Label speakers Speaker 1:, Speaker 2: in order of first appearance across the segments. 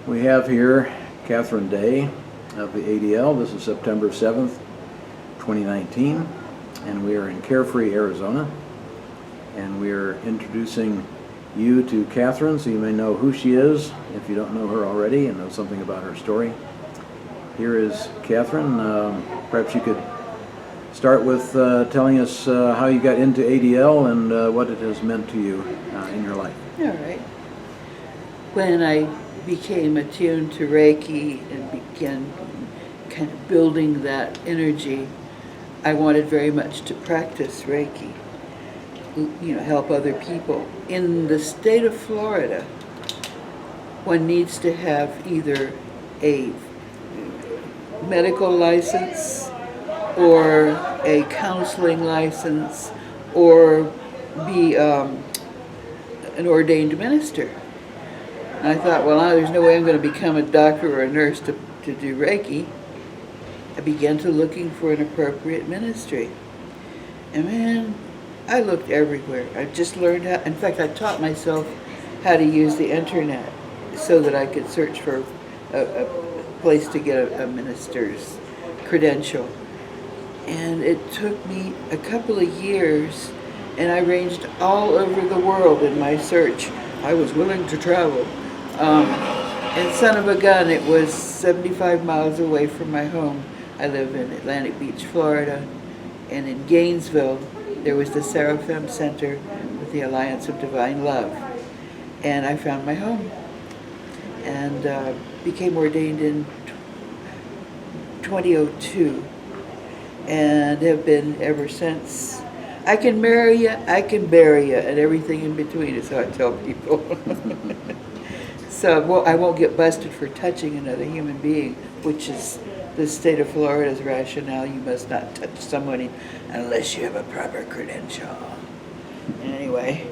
Speaker 1: We have here Katherine Daye of the ADL. This is September 7th, 2019, and we are in Carefree, Arizona. And we are introducing you to Katherine so you may know who she is if you don't know her already and know something about her story. Here is Katherine. Perhaps you could start with telling us how you got into ADL and what it has meant to you in your life.
Speaker 2: All right. When I became attuned to Reiki and began kind of building that energy, I wanted very much to practice Reiki, help other people. In the state of Florida, one needs to have either a medical license or a counseling license or be an ordained minister. And I thought, well, there's no way I'm going to become a doctor or a nurse to do Reiki. I began to looking for an appropriate ministry. And man, I looked everywhere. I just learned how, in fact, I taught myself how to use the internet so that I could search for a place to get a minister's credential. And it took me a couple of years, and I ranged all over the world in my search. I was willing to travel. And son of a gun, it was 75 miles away from my home. I live in Atlantic Beach, Florida, and in Gainesville, there was the Seraphim Center with the Alliance of Divine Love. And I found my home and became ordained in 2002 and have been ever since. I can marry you, I can bury you, and everything in between is how I tell people. So I won't get busted for touching another human being, which is the state of Florida's rationale. You must not touch someone unless you have a proper credential. Anyway,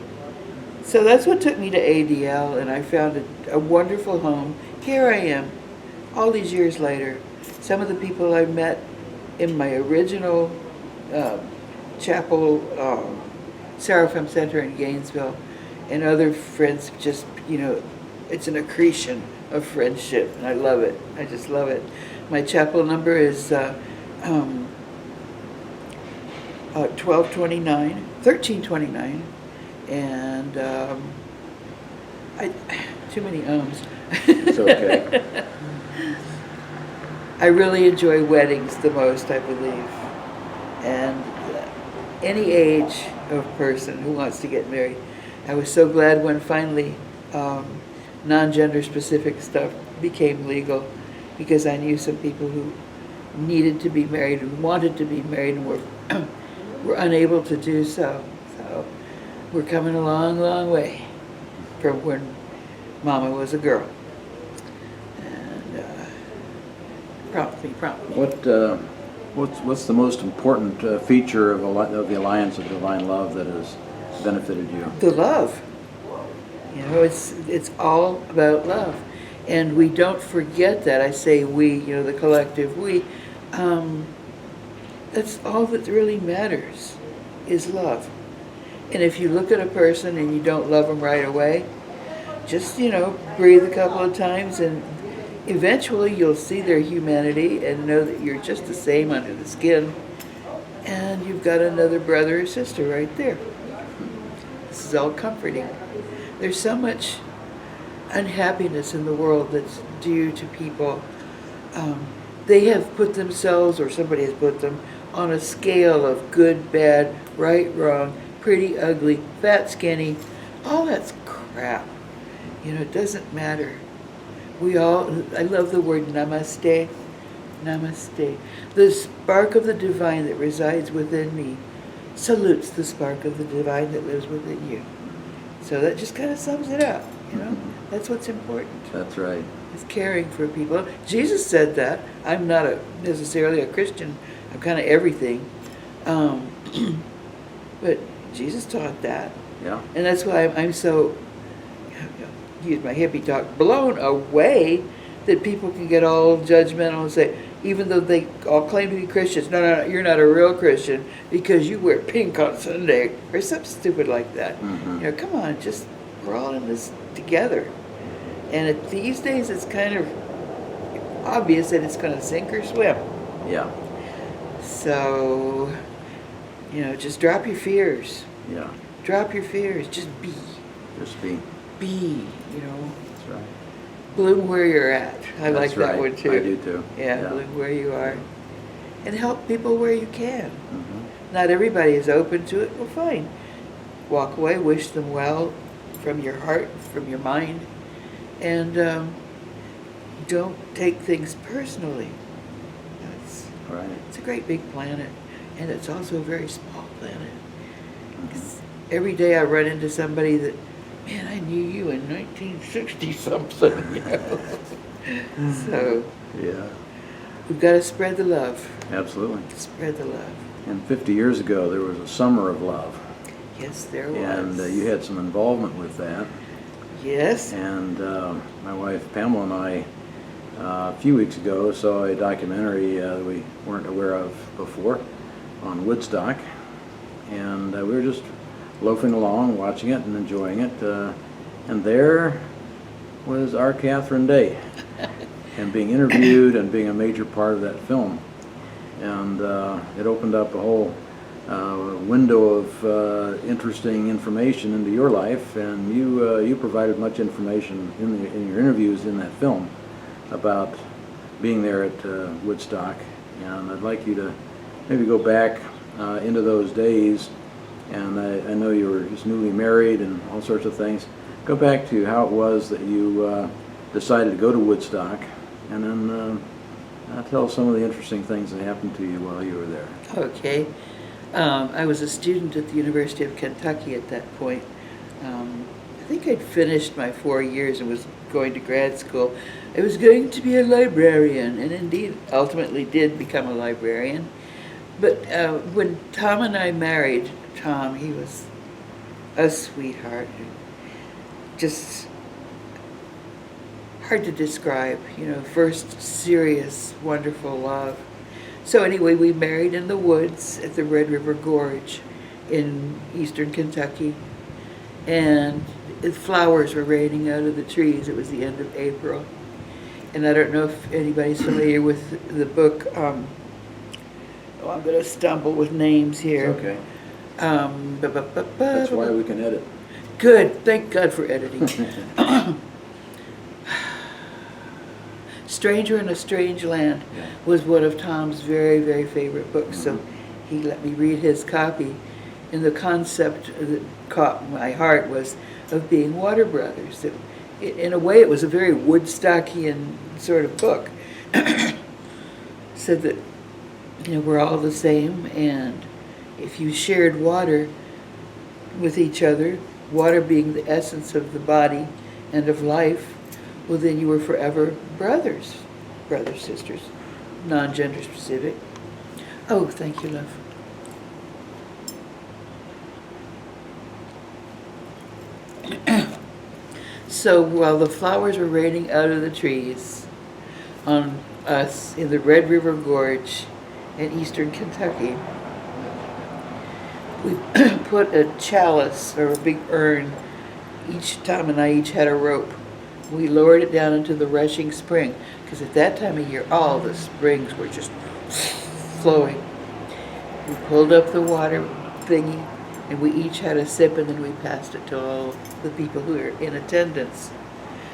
Speaker 2: so that's what took me to ADL, and I found a wonderful home. Here I am, all these years later. Some of the people I met in my original chapel, Seraphim Center in Gainesville, and other friends, just, it's an accretion of friendship, and I love it. I just love it. My chapel number is 1329, and too many ums.
Speaker 1: It's okay.
Speaker 2: I really enjoy weddings the most, I believe, and any age of person who wants to get married. I was so glad when finally non-gender specific stuff became legal, because I knew some people who needed to be married and wanted to be married and were unable to do so. So we're coming a long, long way from when Mama was a girl. And prompt me.
Speaker 1: What's the most important feature of the Alliance of Divine Love that has benefited you?
Speaker 2: The love. It's all about love. And we don't forget that. I say we, the collective we. That's all that really matters, is love. And if you look at a person and you don't love them right away, just, breathe a couple of times, and eventually you'll see their humanity and know that you're just the same under the skin, and you've got another brother or sister right there. This is all comforting. There's so much unhappiness in the world that's due to people. They have put themselves, or somebody has put them, on a scale of good, bad, right, wrong, pretty, ugly, fat, skinny. All that's crap. It doesn't matter. I love the word namaste. Namaste. The spark of the divine that resides within me salutes the spark of the divine that lives within you. So that just kind of sums it up, That's what's important.
Speaker 1: That's right.
Speaker 2: Is caring for people. Jesus said that. I'm not necessarily a Christian. I'm kind of everything. But Jesus taught that.
Speaker 1: Yeah.
Speaker 2: And that's why I'm so, use my hippie talk, blown away that people can get all judgmental and say, even though they all claim to be Christians, no, you're not a real Christian because you wear pink on Sunday, or something stupid like that.
Speaker 1: Mm-hmm.
Speaker 2: Come on, we're all in this together. And these days, it's kind of obvious that it's going to sink or swim.
Speaker 1: Yeah.
Speaker 2: So, just drop your fears.
Speaker 1: Yeah.
Speaker 2: Drop your fears. Just be.
Speaker 1: Just be.
Speaker 2: Be,
Speaker 1: That's right.
Speaker 2: bloom where you're at. I like
Speaker 1: That's
Speaker 2: that
Speaker 1: right.
Speaker 2: one too.
Speaker 1: I do too.
Speaker 2: Yeah, bloom where you are. And help people where you can.
Speaker 1: Mm-hmm.
Speaker 2: Not everybody is open to it. Well, fine. Walk away, wish them well from your heart, from your mind, and don't take things personally.
Speaker 1: Right.
Speaker 2: It's a great big planet, and it's also a very small planet.
Speaker 1: Mm-hmm.
Speaker 2: Every day I run into somebody that, man, I knew you in 1960 something, So
Speaker 1: Yeah.
Speaker 2: we've got to spread the love.
Speaker 1: Absolutely.
Speaker 2: Spread the love.
Speaker 1: And 50 years ago, there was a Summer of Love.
Speaker 2: Yes, there was.
Speaker 1: And you had some involvement with that.
Speaker 2: Yes.
Speaker 1: And my wife Pamela and I, a few weeks ago, saw a documentary that we weren't aware of before on Woodstock. And we were just loafing along, watching it and enjoying it. And there was our Katherine Daye, and being interviewed and being a major part of that film. And it opened up a whole window of interesting information into your life, and you provided much information in your interviews in that film about being there at Woodstock. And I'd like you to maybe go back into those days, and I know you were just newly married and all sorts of things. Go back to how it was that you decided to go to Woodstock, and then tell some of the interesting things that happened to you while you were there.
Speaker 2: Okay. I was a student at the University of Kentucky at that point. I think I'd finished my 4 years and was going to grad school. I was going to be a librarian, and indeed ultimately did become a librarian. But when Tom and I married, Tom, he was a sweetheart. Just hard to describe, first serious, wonderful love. So anyway, we married in the woods at the Red River Gorge in eastern Kentucky. And the flowers were raining out of the trees. It was the end of April. And I don't know if anybody's familiar with the book, I'm going to stumble with names here.
Speaker 1: It's okay. That's why we can edit.
Speaker 2: Good, thank God for editing. Stranger in a Strange Land was one of Tom's very, very favorite books, so he let me read his copy. And the concept that caught my heart was of being water brothers. In a way, it was a very Woodstockian sort of book. Said that, we're all the same, and if you shared water with each other, water being the essence of the body and of life, well, then you were forever brothers, sisters, non-gender specific. Oh, thank you, love. So while the flowers were raining out of the trees on us in the Red River Gorge in eastern Kentucky, we put a chalice or a big urn. Tom and I each had a rope. We lowered it down into the rushing spring, because at that time of year, all the springs were just flowing. We pulled up the water thingy, and we each had a sip, and then we passed it to all the people who were in attendance.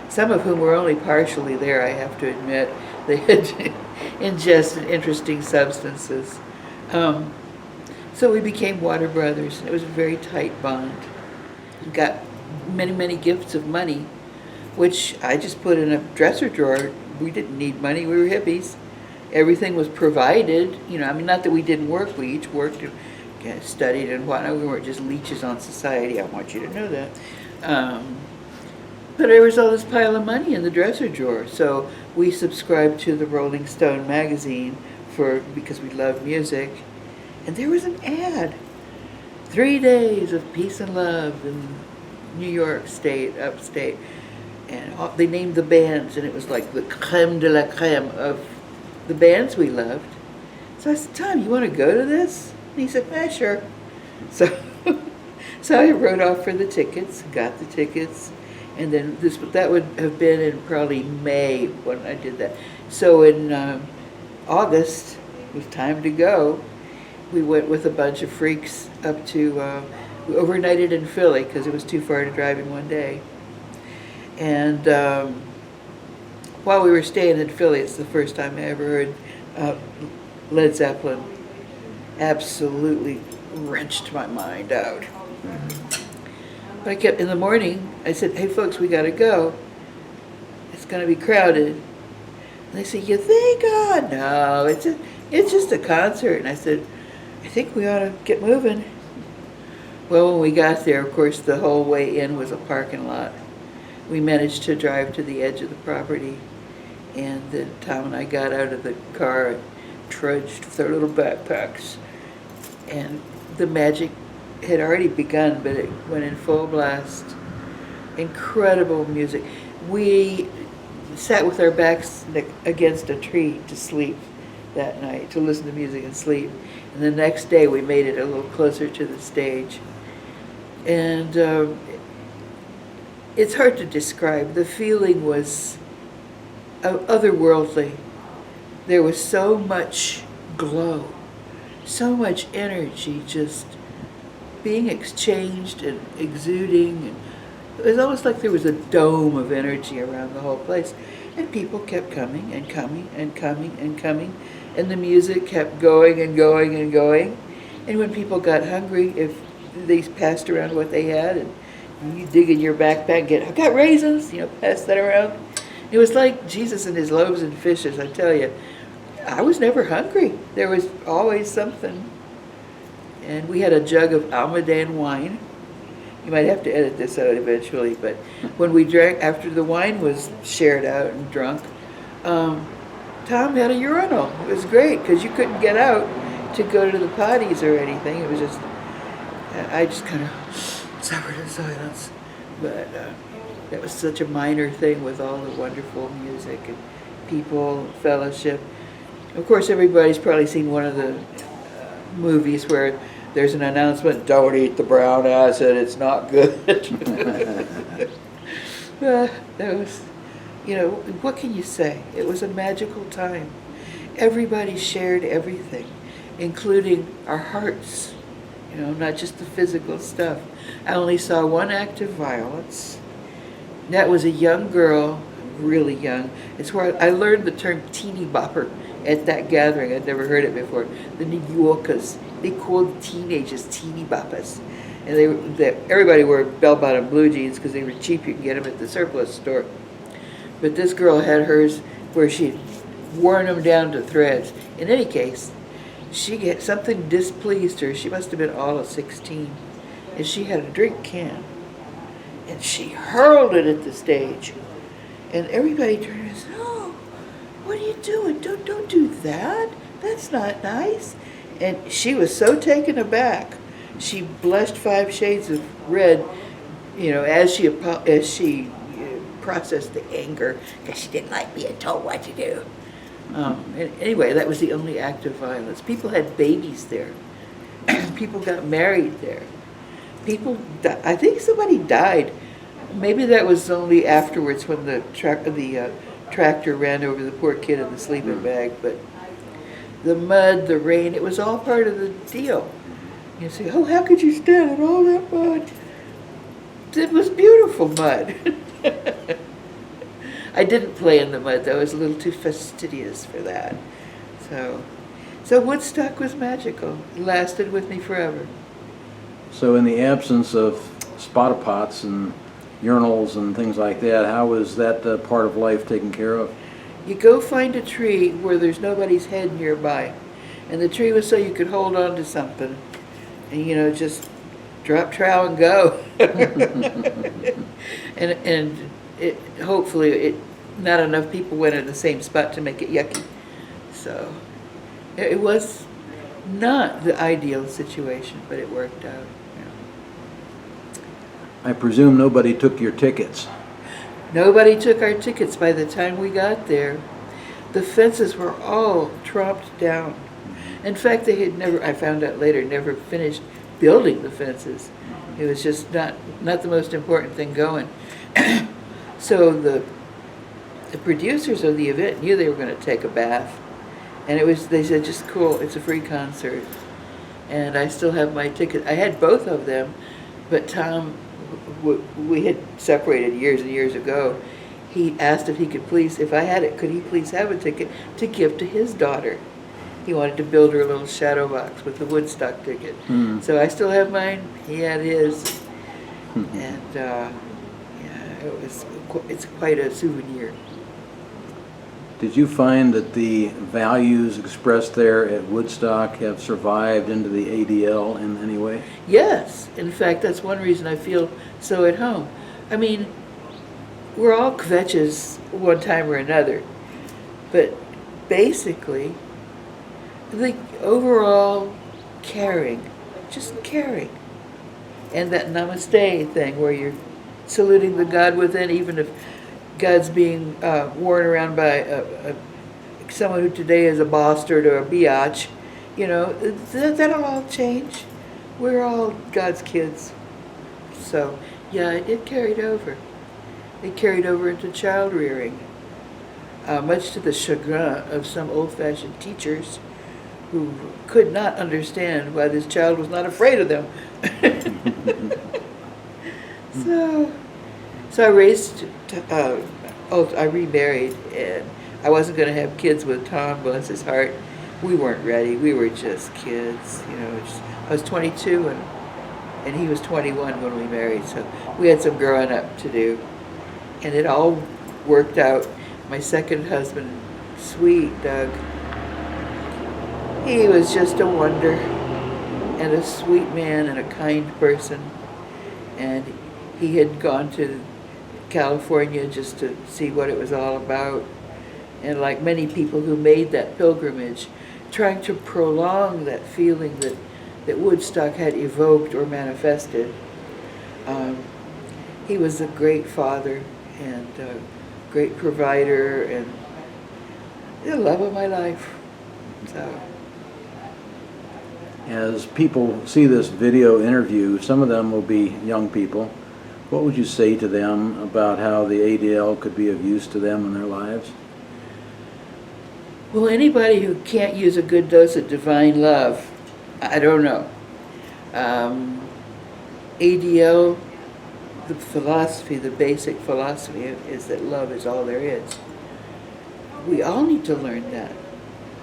Speaker 2: Some of whom were only partially there, I have to admit. They had ingested interesting substances. So we became water brothers. It was a very tight bond. We got many, many gifts of money, which I just put in a dresser drawer. We didn't need money. We were hippies. Everything was provided. Not that we didn't work. We each worked and studied and whatnot. We weren't just leeches on society. I want you to know that. But there was all this pile of money in the dresser drawer. So we subscribed to the Rolling Stone magazine because we loved music. And there was an ad. 3 days of peace and love in New York State, upstate. And they named the bands, and it was like the creme de la creme of the bands we loved. So I said, Tom, you want to go to this? And he said, sure. So I wrote off for the tickets, got the tickets, And then that would have been in probably May when I did that. So in August, it was time to go. We went with a bunch of freaks up to, we overnighted in Philly because it was too far to drive in one day. And while we were staying in Philly, it's the first time I ever heard Led Zeppelin. Absolutely wrenched my mind out. But I kept, in the morning, I said, hey folks, we gotta go. It's gonna be crowded. And they said, you think? Oh, no, it's just a concert. And I said, I think we ought to get moving. Well, when we got there, of course, the whole way in was a parking lot. We managed to drive to the edge of the property, and then Tom and I got out of the car and trudged with our little backpacks. And the magic had already begun, but it went in full blast. Incredible music. We sat with our backs against a tree to sleep that night, to listen to music and sleep. And the next day we made it a little closer to the stage. And it's hard to describe. The feeling was otherworldly. There was so much glow, so much energy just being exchanged and exuding. And it was almost like there was a dome of energy around the whole place. And people kept coming and coming and coming and coming. And the music kept going and going and going. And when people got hungry, if they passed around what they had, and you dig in your backpack and get, I got raisins, pass that around. It was like Jesus and his loaves and fishes, I tell you. I was never hungry. There was always something. And we had a jug of Almaden wine. You might have to edit this out eventually, but when we drank, after the wine was shared out and drunk, Tom had a urinal. It was great because you couldn't get out to go to the potties or anything. It was just, I just kind of suffered in silence. But that was such a minor thing with all the wonderful music and people, fellowship. Of course, everybody's probably seen one of the movies where there's an announcement, don't eat the brown acid, it's not good. That was, what can you say? It was a magical time. Everybody shared everything, including our hearts, not just the physical stuff. I only saw one act of violence. That was a young girl, really young. It's where I learned the term teeny bopper at that gathering. I'd never heard it before. The New Yorkers, they called teenagers teeny boppers. And everybody wore bell-bottom blue jeans because they were cheap. You can get them at the surplus store. But this girl had hers where she'd worn them down to threads. In any case, something displeased her. She must have been all of 16. And she had a drink can. And she hurled it at the stage. And everybody turned and said, oh, what are you doing? Don't do that. That's not nice. And she was so taken aback. She blushed 5 shades of red, as she processed the anger because she didn't like being told what to do. Anyway, that was the only act of violence. People had babies there. People got married there. I think somebody died. Maybe that was only afterwards when the tractor ran over the poor kid in the sleeping bag. But the mud, the rain, it was all part of the deal. You say, oh, how could you stand in all that mud? It was beautiful mud. I didn't play in the mud, though. I was a little too fastidious for that. So Woodstock was magical. It lasted with me forever.
Speaker 1: So in the absence of spotter pots and urinals and things like that, how was that part of life taken care of?
Speaker 2: You go find a tree where there's nobody's head nearby. And the tree was so you could hold on to something. And, just drop trowel and go. and hopefully not enough people went in the same spot to make it yucky. So it was not the ideal situation, but it worked out.
Speaker 1: I presume nobody took your tickets.
Speaker 2: Nobody took our tickets by the time we got there. The fences were all tromped down. In fact, they had never, I found out later, never finished building the fences. It was just not the most important thing going. So the producers of the event knew they were going to take a bath, and they said, just cool, it's a free concert. And I still have my ticket. I had both of them, but Tom, we had separated years and years ago. He asked if he could please, if I had it, could he please have a ticket to give to his daughter? He wanted to build her a little shadow box with the Woodstock ticket. So I still have mine. He had his, and yeah, it's quite a souvenir.
Speaker 1: Did you find that the values expressed there at Woodstock have survived into the ADL in any way?
Speaker 2: Yes. In fact, that's one reason I feel so at home. I mean, we're all kvetches one time or another, but basically, the overall caring, just caring, and that namaste thing where you're saluting the God within, even if God's being worn around by someone who today is a bastard or a biatch, you know, that'll all change. We're all God's kids. So, yeah, it carried over. It carried over into child rearing, much to the chagrin of some old-fashioned teachers who could not understand why this child was not afraid of them. So I raised, I remarried, and I wasn't going to have kids with Tom, bless his heart. We weren't ready. We were just kids, you know. I was 22, and he was 21 when we married, so we had some growing up to do. And it all worked out. My second husband, sweet Doug, he was just a wonder, and a sweet man and a kind person. And he had gone to California just to see what it was all about. And like many people who made that pilgrimage, trying to prolong that feeling that Woodstock had evoked or manifested. He was a great father and a great provider and the love of my life. So.
Speaker 1: As people see this video interview, some of them will be young people. What would you say to them about how the ADL could be of use to them in their lives?
Speaker 2: Well, anybody who can't use a good dose of divine love, I don't know. ADL, the philosophy, the basic philosophy is that love is all there is. We all need to learn that.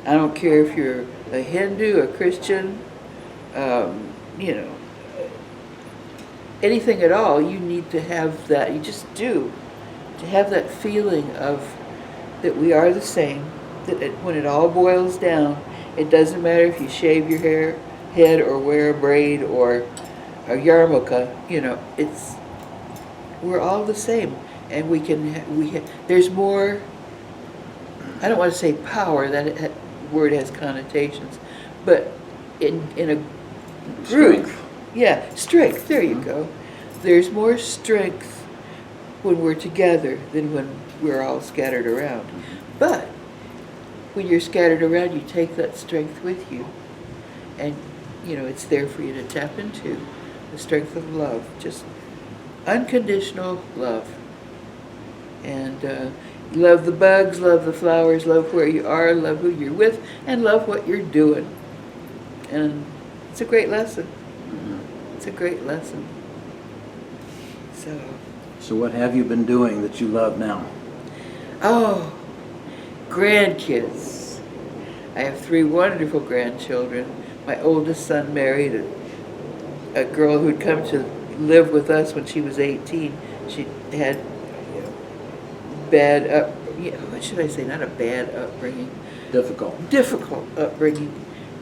Speaker 2: I don't care if you're a Hindu, a Christian, you know, anything at all, you need to have that, you just do, to have that feeling of that we are the same, that when it all boils down, it doesn't matter if you shave your head or wear a braid or a yarmulke, you know, we're all the same, and there's more, I don't want to say power, that word has connotations, but in a group,
Speaker 1: Strength.
Speaker 2: yeah, strength, there you go. There's more strength when we're together than when we're all scattered around. But when you're scattered around, you take that strength with you, and you know, it's there for you to tap into, the strength of love, just unconditional love. And love the bugs, love the flowers, love where you are, love who you're with, and love what you're doing. And it's a great lesson. It's a great lesson.
Speaker 1: So what have you been doing that you love now?
Speaker 2: Oh, grandkids. I have 3 wonderful grandchildren. My oldest son married a girl who'd come to live with us when she was 18. She had what should I say, not a bad upbringing. Difficult upbringing.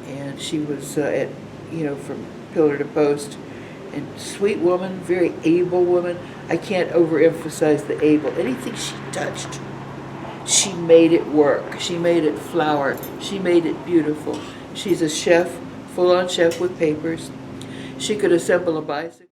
Speaker 2: And she was, from pillar to post. And sweet woman, very able woman. I can't overemphasize the able. Anything she touched, she made it work. She made it flower. She made it beautiful. She's a chef, full-on chef with papers. She could assemble a bicycle.